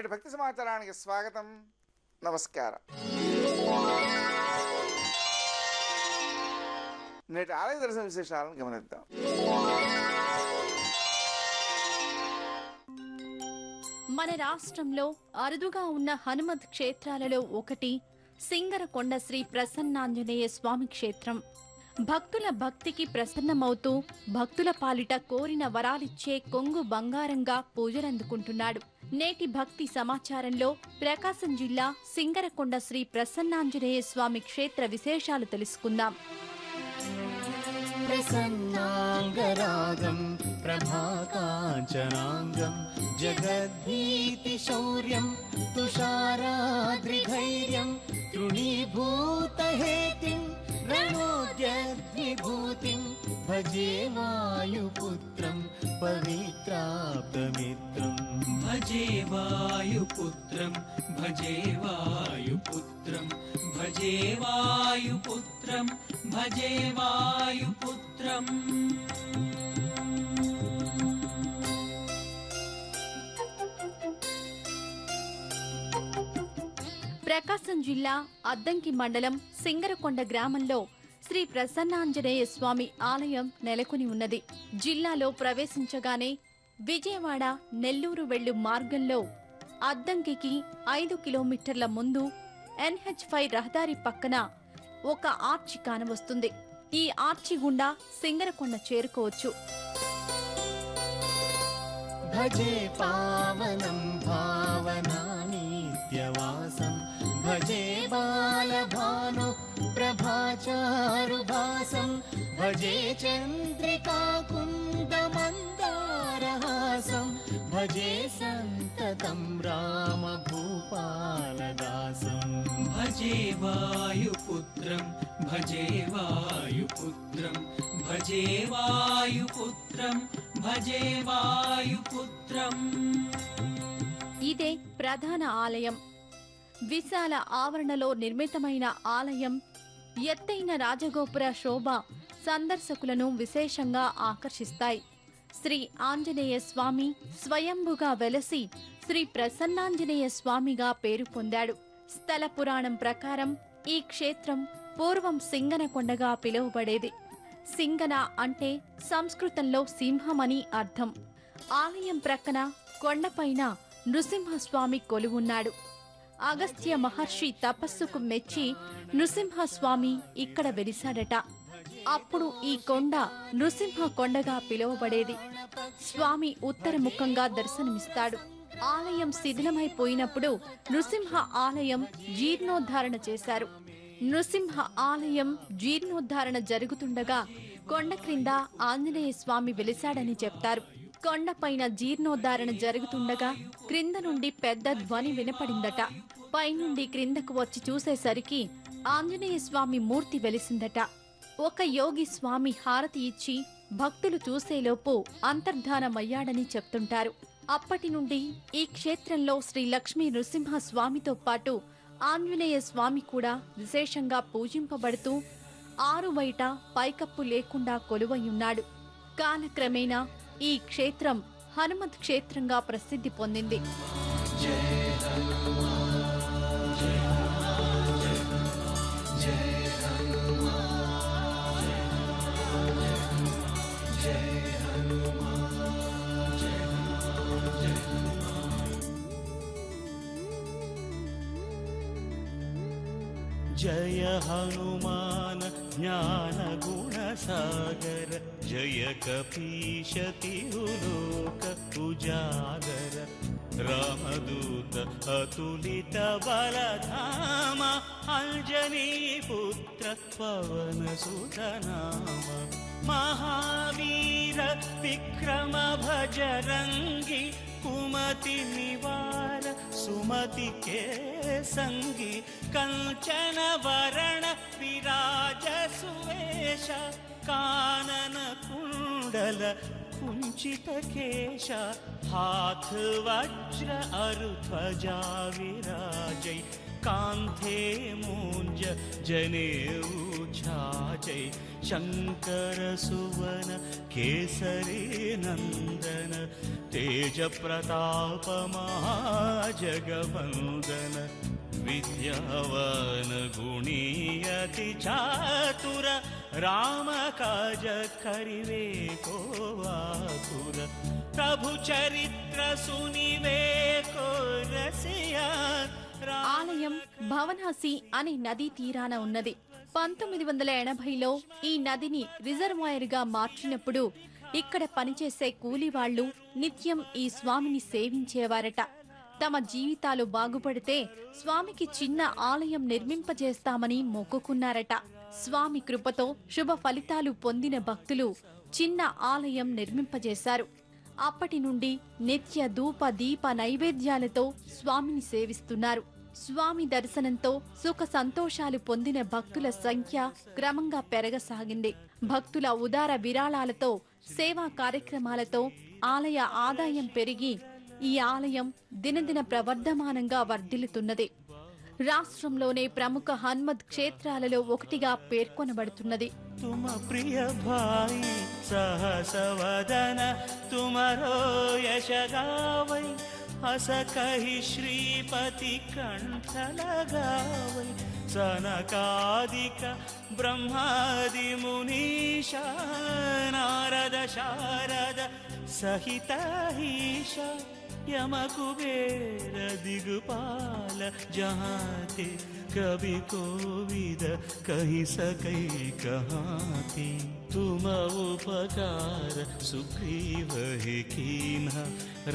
నేటి భక్తి సమాచారానికి స్వాగతం, నమస్కారం. నేటి ఆలయ దర్శన విశేషాలను గమనిద్దాం. మన రాష్ట్రంలో అరుదుగా ఉన్న హనుమత్ క్షేత్రాలలో ఒకటి సింగరకొండ శ్రీ ప్రసన్నాంజనేయ స్వామి క్షేత్రం. భక్తుల భక్తికి ప్రసన్నమవుతూ భక్తుల పాలిట కోరిన వరాలిచ్చే కొంగు బంగారంగా పూజలందుకుంటున్నాడు. నేటి భక్తి సమాచారంలో ప్రకాశం జిల్లా సింగరకొండ శ్రీ ప్రసన్నాంజనేయ స్వామి క్షేత్ర విశేషాలు తెలుసుకుందాం. ప్రసన్నాంగరాగం ప్రభాకాంచనాంగం జగద్భీతి శౌర్యం తుషారాద్రిధైర్యం తృణీభూతహేతిం రణోద్యద్విభూతిం భజే వాయుపుత్రం పవిత్రాప్తమిత్రం. భజే వాయుపుత్రం భజే వాయుపుత్రం భజే వాయుపుత్రం భజే వాయుపుత్రం. ప్రకాశం జిల్లా అద్దంకి మండలం సింగరకొండ గ్రామంలో శ్రీ ప్రసన్నాంజనేయ స్వామి ఆలయం నెలకొని ఉన్నది. జిల్లాలో ప్రవేశించగానే విజయవాడ నెల్లూరు వెళ్ళు మార్గంలో అద్దంకికి 5 కిలోమీటర్ల ముందు NH5 రహదారి పక్కన ఒక ఆర్చి కానవస్తుంది. ఈ ఆర్చి గుండా సింగరకొండ చేరుకోవచ్చు. భజే పావనం భావనానిత్యవాసం భజే బాలభాను ప్రభాచారుభాసం భజే చంద్రికాకుందమందారహాసం భజే సంతతం రామభూపాలదాసం. భజే వాయుపుత్రం భజే వాయుపుత్రం భజే వాయుపుత్రం భజే వాయుపుత్రం. ఇదే ప్రధాన ఆలయం. విశాల ఆవరణలో నిర్మితమైన ఆలయం ఎత్తైన రాజగోపుర శోభ సందర్శకులను విశేషంగా ఆకర్షిస్తాయి. శ్రీ ఆంజనేయ స్వామి స్వయంభుగా వెలసి శ్రీ ప్రసన్నాంజనేయ స్వామిగా పేరు పొందాడు. స్థల పురాణం ప్రకారం ఈ క్షేత్రం పూర్వం సింగనకొండగా పిలువబడేది. సింగన అంటే సంస్కృతంలో సింహమని అర్థం. ఆలయం ప్రక్కన కొండపైన నృసింహస్వామి కొలువున్నాడు. అగస్త్య మహర్షి తపస్సుకు మెచ్చి నృసింహస్వామి ఇక్కడ వెలిశాడట. అప్పుడు ఈ కొండ నృసింహ కొండగా పిలువబడేది. స్వామి ఉత్తరముఖంగా దర్శనమిస్తాడు. ఆలయం శిథిలమైపోయినప్పుడు నృసింహ ఆలయం జీర్ణోద్ధారణ చేశారు. నృసింహ ఆలయం జీర్ణోద్ధారణ జరుగుతుండగా కొండ క్రింద ఆంజనేయ స్వామి వెలిశాడని చెప్తారు. కొండపైన జీర్ణోద్ధారణ జరుగుతుండగా క్రింద నుండి పెద్ద ధ్వని వినపడిందట. పైనుండి క్రిందకు వచ్చి చూసేసరికి ఆంజనేయ స్వామి మూర్తి వెలిసిందట. ఒక యోగి స్వామి హారతి ఇచ్చి భక్తులు చూసేలోపు అంతర్ధానమయ్యాడని చెప్తుంటారు. అప్పటి నుండి ఈ క్షేత్రంలో శ్రీ లక్ష్మీ నృసింహ స్వామితో పాటు ఆంజనేయ స్వామి కూడా విశేషంగా పూజింపబడుతూ ఆరు బయట పైకప్పు లేకుండా కొలువయ్యున్నాడు. కాలక్రమేణా ఈ క్షేత్రం హనుమత్ క్షేత్రంగా ప్రసిద్ధి పొందింది. జయ హనుమాన్ జ్ఞాన గుణ సాగర జయ కపీశ తిరులోక ఉజాగర రామదూత అతులిత బలధామ అంజనీ పుత్ర పవన సుతనామ మహావీర విక్రమ భజరంగి కుమతి నివార సుమతి కే సంగి కంచన వరణ విరాజ సువేశ కానన కుండల कुंचित केश हाथ वज्र अरु ध्वजा विराजै कान्थे मूञ्ज जनेऊ छाजै शङ्कर सुवन केसरी नन्दन तेज प्रताप महाजगवन्दन विद्यावान गुणी अति चातुर राम काज करिवे को आतुर प्रभु चरित्र सुनिवे को रसिया ఆలయం భవనాసి అనే నదీ తీరాన ఉన్నది. 1980లో ఈ నదిని రిజర్వాయర్గా మార్చినప్పుడు ఇక్కడ పనిచేసే కూలివాళ్లు నిత్యం ఈ స్వామిని సేవించేవారట. తమ జీవితాలు బాగుపడితే స్వామికి చిన్న ఆలయం నిర్మింపజేస్తామని మొక్కుకున్నారట. స్వామి కృపతో శుభ ఫలితాలు పొందిన భక్తులు చిన్న ఆలయం నిర్మింపజేశారు. అప్పటి నుండి నిత్య ధూప దీప నైవేద్యాలతో స్వామిని సేవిస్తున్నారు. స్వామి దర్శనంతో సుఖ సంతోషాలు పొందిన భక్తుల సంఖ్య క్రమంగా పెరగసాగింది. భక్తుల ఉదార విరాళాలతో సేవా కార్యక్రమాలతో ఆలయ ఆదాయం పెరిగి ఈ ఆలయం దినదిన ప్రవర్ధమానంగా వర్ధిల్లుతున్నది. రాష్ట్రంలోనే ప్రముఖ హనుమత్ క్షేత్రాలలో ఒకటిగా పేర్కొనబడుతున్నది. तुम प्रिय भाई सहसवदन तुमरो यश गावै हस कहि श्रीपति कंठ लगावै सनकादिक ब्रह्मादि मुनीशा नारद शारद सहित ईशा यम कुबेर दिगपाल जहाँ ते कभी कोविद कहीं सकै कहाँ थे तुम उपकार सुग्रीव ही कीन्हा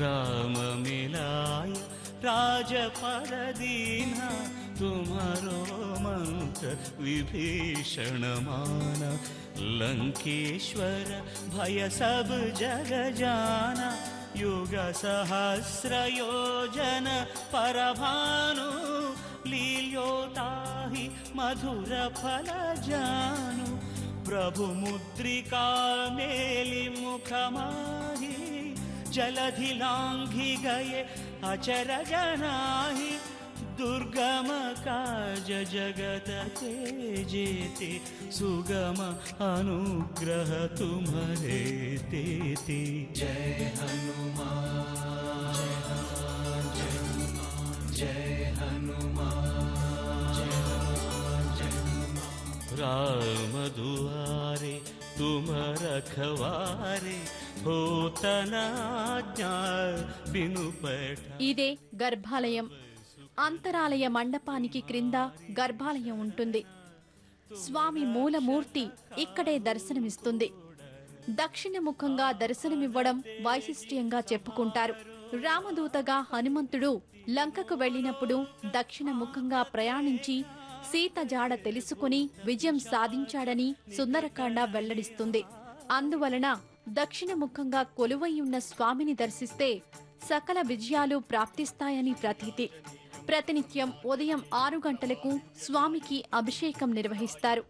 राम मिलाय राजपद दीन्हा तुम्हारो मंत्र विभीषण माना लंकेश्वर भय सब जग जाना युग सहस्र योजन परभानु लील्योताहि मधुर फल जानु प्रभु मुद्रिका मेलि मुख माहि जलधि लांघि गए अचर जनाहि दुर्गम काज जगत के जेते सुगम अनुग्रह तुम्हारे तेते जय हनुमान जय राम दुआरे तुम रखवारे होतन आज्ञा बिनु पैठ ఇదే గర్భాలయం. అంతరాలయ మండపానికి క్రింద గర్భాలయం ఉంటుంది. స్వామి మూలమూర్తి ఇక్కడే దర్శనమిస్తుంది. దక్షిణముఖంగా దర్శనమివ్వడం వైశిష్ట్యంగా చెప్పుకుంటారు. రామదూతగా హనుమంతుడు లంకకు వెళ్లినప్పుడు దక్షిణముఖంగా ప్రయాణించి సీత జాడ తెలుసుకుని విజయం సాధించాడని సుందరకాండ వెల్లడిస్తుంది. అందువలన దక్షిణముఖంగా కొలువై ఉన్న స్వామిని దర్శిస్తే సకల విజయాలు ప్రాప్తిస్తాయని ప్రతీతి. ప్రతినిత్యం ఉదయం 6 గంటలకు స్వామికి అభిషేకం నిర్వహిస్తారు.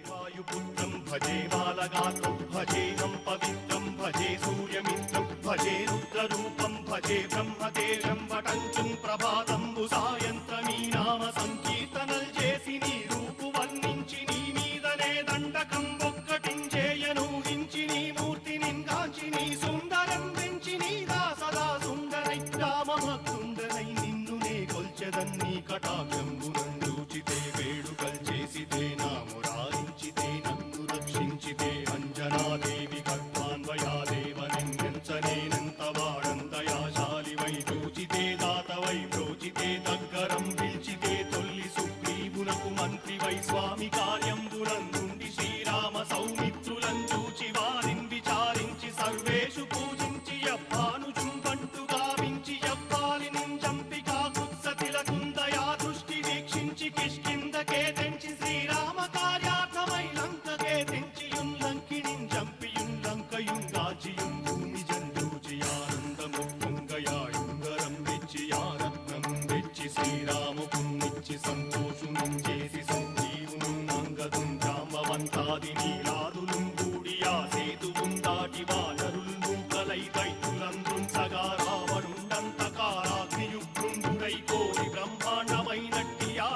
वायुपुत्रं भजे बालगात्रं भजेऽहं पवित्रं भजे सूर्यमित्रं भजे रुद्ररूपं भजे ब्रह्मतेजं वटञ्चं ప్రభాతంబు సాయంత్రమీ నామ సంకీర్తనల్ చేసి నీ రూపు వర్ణించి నీ మీదనే దండకం ఒక్కటించేయనూహించి నీ మూర్తిని గాంచి నీ సుందరం పెంచి నీ దాసదా సుందరై రామభక్తుండనై నిన్ను నే కొల్చెదన్నీ కటాక్షంబునందూచితే వేడుకల్ చేసితే నామురారించితే నన్ను రక్షించితే అంజనాదేవి కర్మాన్వయాదేవనెంచనేనంత వాడంతయాశాలి వై చూచితే దాతవై ప్రోచితే దగ్గరం పిలిచితే తొల్లి సుగ్రీవునకు మంత్రి వై స్వామి కార్యంబునందుండి శ్రీరామ సౌమిత్రులం చూచి వారిని విచారించి సర్వేషు పూజించి యవ్వాను చుంపంటు గావించి యవ్వాలి నింజంపికా కుత్సతిలకుందయా దృష్టి వీక్షించి కిష్కిందకే తెంచి శ్రీరామ కార్యార్థమై లంకకే తెంచియున్ లంకిణిం చంపియున్ లంకయున్ గాచియున్ భూమి జందూచి ఆనందముంగయాయుంగరం వెచ్చి ఆరత్నం వెచ్చి శ్రీరాముకున్నిచ్చి సంతోషునం చేసి సంజీవును అంగదుం జాంబవంతాది నీలాదులు కూడియా సేతువుం దాటి వానరులు మూకలై దైత్యులంద్రుం సగా రావణుండంతకారాగ్నియుగ్రుండుడై కోరి బ్రహ్మాండమైనట్టి ఆ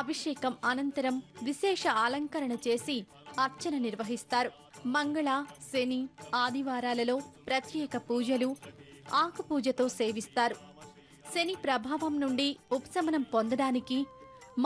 అభిషేకం అనంతరం విశేష అలంకరణ చేసి అర్చన నిర్వహిస్తారు. మంగళ, శని, ఆదివారాలలో ప్రత్యేక పూజలు, ఆకుపూజతో సేవిస్తారు. శని ప్రభావం నుండి ఉపశమనం పొందడానికి,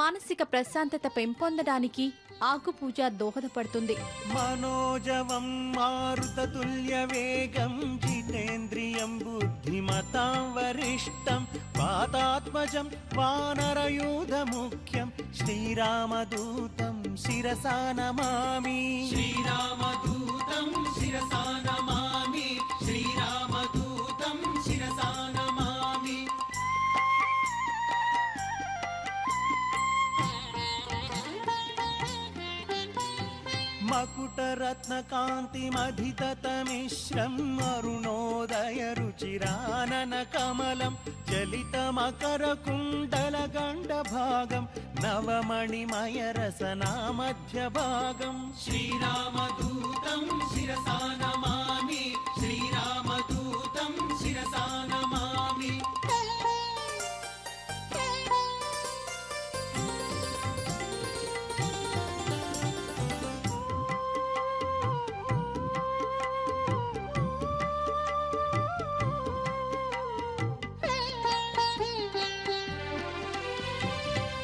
మానసిక ప్రశాంతత పెంపొందడానికి ఆకుపూజ దోహదపడుతుంది. మనోజవం మారుతతుల్య వేగం జితేంద్రియం బుద్ధిమతాం వరిష్టం పాతాత్మజం వానరయూధ ముఖ్యం శ్రీరామదూతం శిరసా నమామి. శ్రీరామదూతం శిరసా నమామి. శ్రీరామదూతం శిరసా నమామి. మకుటరత్నకాంతిమధితమిశ్రం అరుణోదయ రుచిరానన కమలం చలితమకర కుండల గండ భాగం నవమణిమయ రసనా మధ్య భాగం. శ్రీరామదూతం శిరసా నమామి. శ్రీరామదూతం శిరసా నమామి.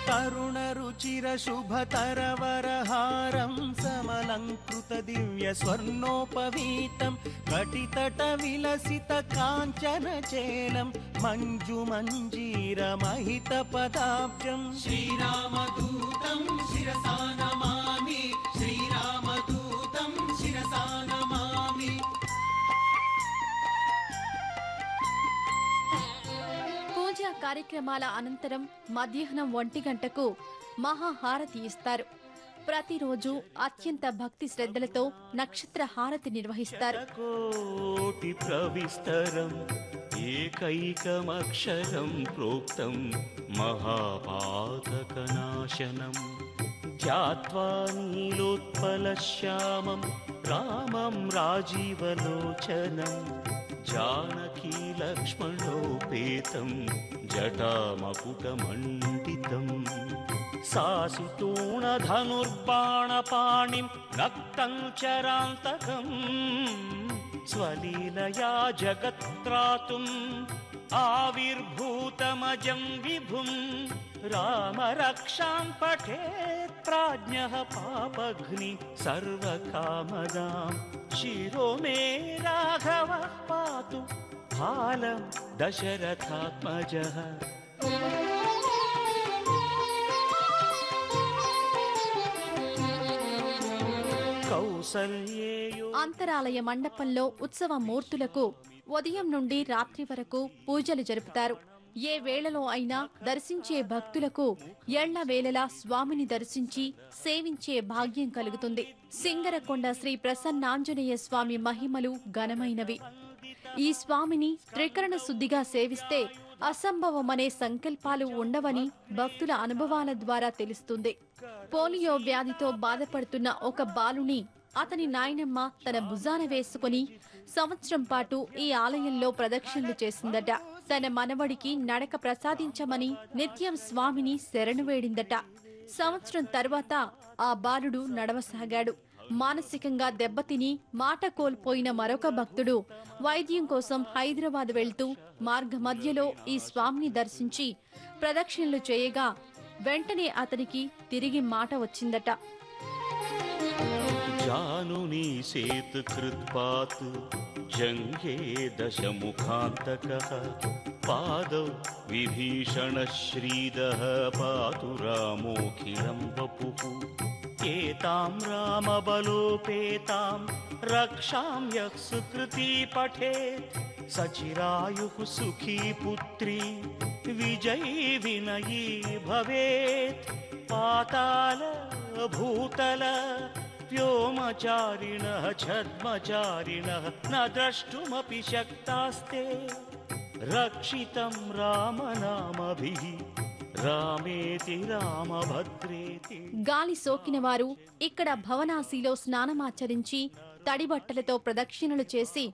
తరుణ రుచిర శుభతరవరహారం సమలంకృత దివ్య స్వర్ణోపవీతం కటితట విలసిత కాంచన చేలం మంజు మంజీర మహిత పదాబ్జం. శ్రీరామదూతం శిరసా నమామి. శ్రీరామదూతం శిరసా నమామి. పూజా కార్యక్రమాల అనంతరం మధ్యాహ్నం 1 గంటకు మహాహారతి ఇస్తారు. ప్రతిరోజు అత్యంత భక్తి శ్రద్ధలతో నక్షత్ర హారతి నిర్వహిస్తారు. కోటి ప్రవిస్తరం ఏకైకమక్షరం ప్రోక్తం మహాపాతకనాశనం ధ్యాత్వా నీలోత్పలశ్యామం రామం రాజీవలోచనం జానకీ లక్ష్మణోపేతం జటామకుటమండితం సాసితూణధనుర్బాణపాణిం నక్తం చరాంతకం స్వలీలయా జగత్రాతుం ఆవిర్భూతమజం విభుం రామరక్షాం పఠేత్ ప్రాజ్ఞః పాపఘ్ని సర్వకామదాం శిరో మే రాఘవః పాతు బాలం దశరథాత్మజః. అంతరాలయ మండపంలో ఉత్సవ మూర్తులకు ఉదయం నుండి రాత్రి వరకు పూజలు జరుపుతారు. ఏ వేళలో అయినా దర్శించే భక్తులకు ఎళ్లవేళలా స్వామిని దర్శించి సేవించే భాగ్యం కలుగుతుంది. సింగరకొండ శ్రీ ప్రసన్నాంజనేయ స్వామి మహిమలు ఘనమైనవి. ఈ స్వామిని త్రికరణ శుద్ధిగా సేవిస్తే అసంభవమనే సంకల్పాలు ఉండవని భక్తుల అనుభవాల ద్వారా తెలుస్తుంది. పోలియో వ్యాధితో బాధపడుతున్న ఒక బాలుని అతని నాయనమ్మ తన భుజాన వేసుకుని సంవత్సరం పాటు ఈ ఆలయంలో ప్రదక్షిణలు చేసిందట. తన మనవడికి నడక ప్రసాదించమని నిత్యం స్వామిని శరణు వేడిందట. సంవత్సరం తర్వాత ఆ బాలుడు నడవసాగాడు. మానసికంగా దెబ్బతిని మాట కోల్పోయిన మరొక భక్తుడు వైద్యం కోసం హైదరాబాద్ వెళ్తూ మార్గ మధ్యలో ఈ స్వామిని దర్శించి ప్రదక్షిణలు చేయగా వెంటనే అతనికి తిరిగి మాట వచ్చిందట. జానుని సేతు కృత్పాత్ జంఘే దశముఖాంతకః పాదౌ విభీషణ శ్రీదః పాతు రామోఖిలం వపుః ఏతాం రామబలోపేతాం రక్షాం యః సుకృతి పఠేత్ సచిరాయుః సుఖీ పుత్రీ విజయీ వినయీ భవేత్. పాతాళ భూతల వ్యోమచారిణః ఛద్మచారిణః న ద్రష్టుమపి శక్తాస్తే రక్షితం రామనామభిః రామేతి రామభద్రేతి. గాలి సోకిన వారు ఇక్కడ భవనాసిలో స్నానమాచరించి తడిబట్టలతో ప్రదక్షిణలు చేసి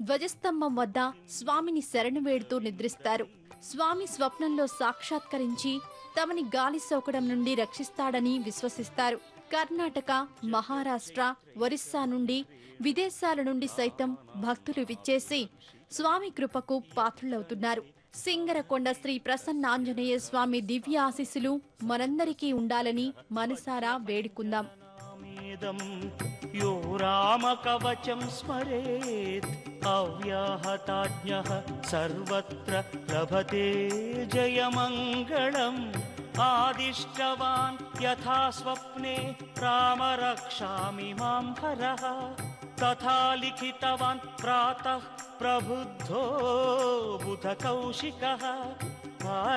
ధ్వజస్తంభం వద్ద స్వామిని శరణు వేడుతూ నిద్రిస్తారు. స్వామి స్వప్నంలో సాక్షాత్కరించి తమని గాలి సోకడం నుండి రక్షిస్తాడని విశ్వసిస్తారు. కర్ణాటక, మహారాష్ట్ర, ఒరిస్సా నుండి, విదేశాల నుండి సైతం భక్తులు విచ్చేసి స్వామి కృపకు పాత్రులవుతున్నారు. సింగరకొండ శ్రీ ప్రసన్నాంజనేయ స్వామి దివ్య ఆశీస్సులు మనందరికీ ఉండాలని మనసారా వేడుకుందాం. यो रामकवचं स्मरेत् अव्याहताज्ञः सर्वत्र लभते जयमङ्गलम्. आदिष्टवान् यथा स्वप्ने राम रक्षामि मां हरः, तथा लिखितवान् प्रातः प्रबुद्धो बुधकौशिकः.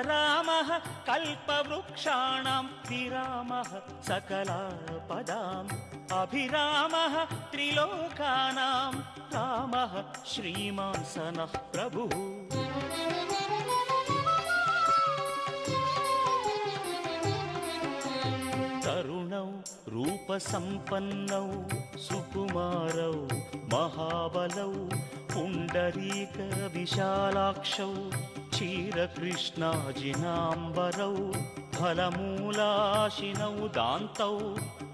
रामः कल्पवृक्षाणां विरामः सकलापदाम्, अभिरामः त्रिलोकानां रामः श्रीमान् सनः प्रभुः. तरुणौ रूपसम्पन्नौ सुकुमारौ महाबलौ पुण्डरीक विशालाक्षौ क्षीरकृष्णाजिनाम्बरौ फलमूलाशिनौ दान्तौ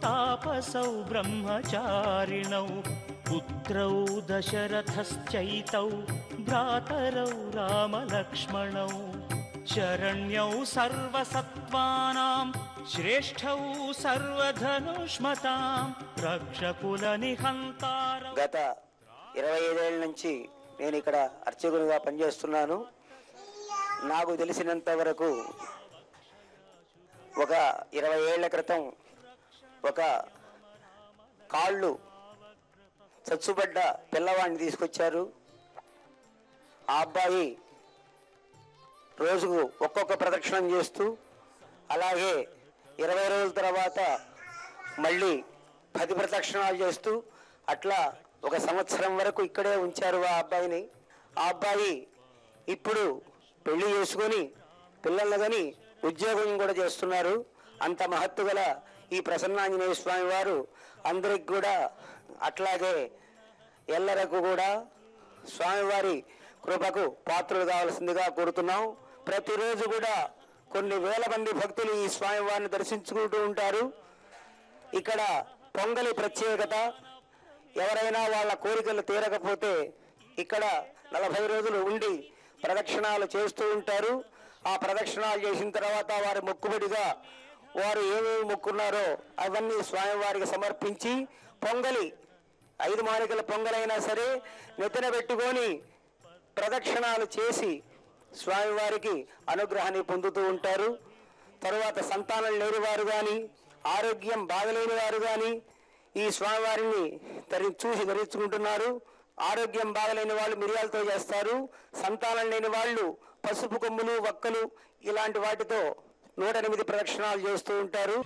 तापसौ ब्रह्मचारिणौ पुत्रौ दशरथश्चैतौ भ्रातरौ रामलक्ष्मणौ शरण्यौ सर्वसत्त्वानां श्रेष्ठौ सर्वधनुष्मतां रक्षकुलनिहन्तारौ. గత 25 ఏళ్ల నుంచి నేను ఇక్కడ అర్చకునిగా పనిచేస్తున్నాను. నాకు తెలిసినంత వరకు ఒక 20 ఏళ్ల క్రితం ఒక కాళ్ళు చచ్చుబడ్డ పిల్లవాడిని తీసుకొచ్చారు. ఆ అబ్బాయి రోజుకు ఒక్కొక్క ప్రదక్షిణం చేస్తూ, అలాగే 20 రోజుల తర్వాత మళ్ళీ 10 ప్రదక్షిణాలు చేస్తూ, అట్లా ఒక సంవత్సరం వరకు ఇక్కడే ఉంచారు ఆ అబ్బాయిని. ఆ అబ్బాయి ఇప్పుడు పెళ్లి చేసుకొని పిల్లల్ని కానీ ఉద్యోగం కూడా చేస్తున్నారు. అంత మహత్తు గల ఈ ప్రసన్నాంజనేయ స్వామి వారు అందరికి కూడా అట్లాగే ఎల్లరకు కూడా స్వామివారి కృపకు పాత్రలు కావాల్సిందిగా కోరుతున్నాం. ప్రతిరోజు కూడా కొన్ని వేల మంది భక్తులు ఈ స్వామివారిని దర్శించుకుంటూ ఉంటారు. ఇక్కడ పొంగలి ప్రత్యేకత, ఎవరైనా వాళ్ళ కోరికలు తీరకపోతే ఇక్కడ 40 రోజులు ఉండి ప్రదక్షిణాలు చేస్తూ ఉంటారు. ఆ ప్రదక్షిణాలు చేసిన తర్వాత వారి మొక్కుబడిగా వారు ఏమేమి మొక్కున్నారో అవన్నీ స్వామివారికి సమర్పించి పొంగలి 5 మానికల పొంగలైనా సరే నెత్తిన పెట్టుకొని ప్రదక్షిణాలు చేసి స్వామివారికి అనుగ్రహాన్ని పొందుతూ ఉంటారు. తరువాత సంతానం లేని వారు కానీ, ఆరోగ్యం బాగలేని వారు కానీ ఈ స్వామివారిని చూసి ధరించుకుంటున్నారు. ఆరోగ్యం బాగలేని వాళ్ళు మిరియాలతో చేస్తారు. సంతానం లేని వాళ్ళు పసుపు కొమ్ములు, వక్కలు ఇలాంటి వాటితో 108 ప్రదక్షిణాలు చేస్తూ ఉంటారు.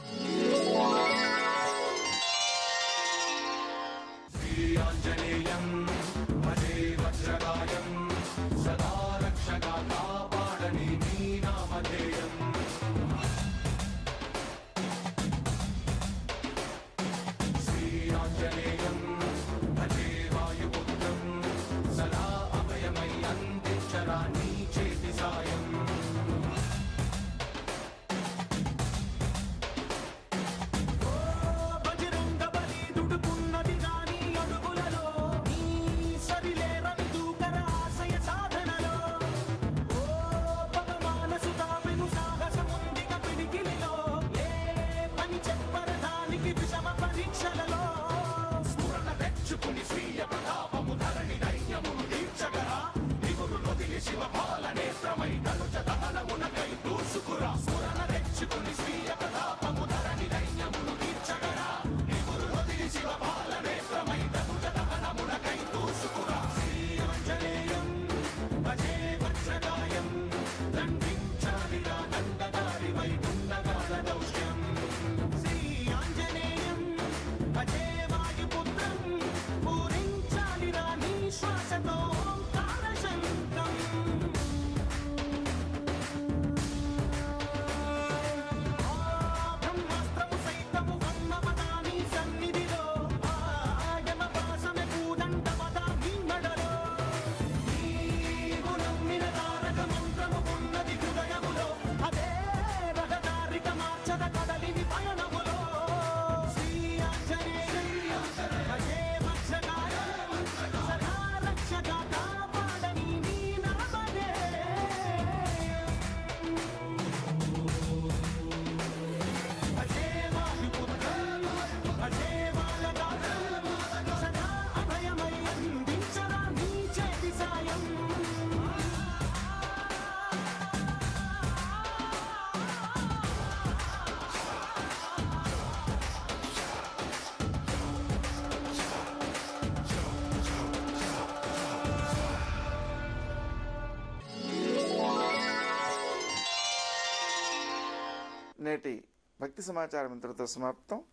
భక్తి సమాచారం ఇంతటితో సమాప్తం.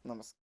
నమస్కారం.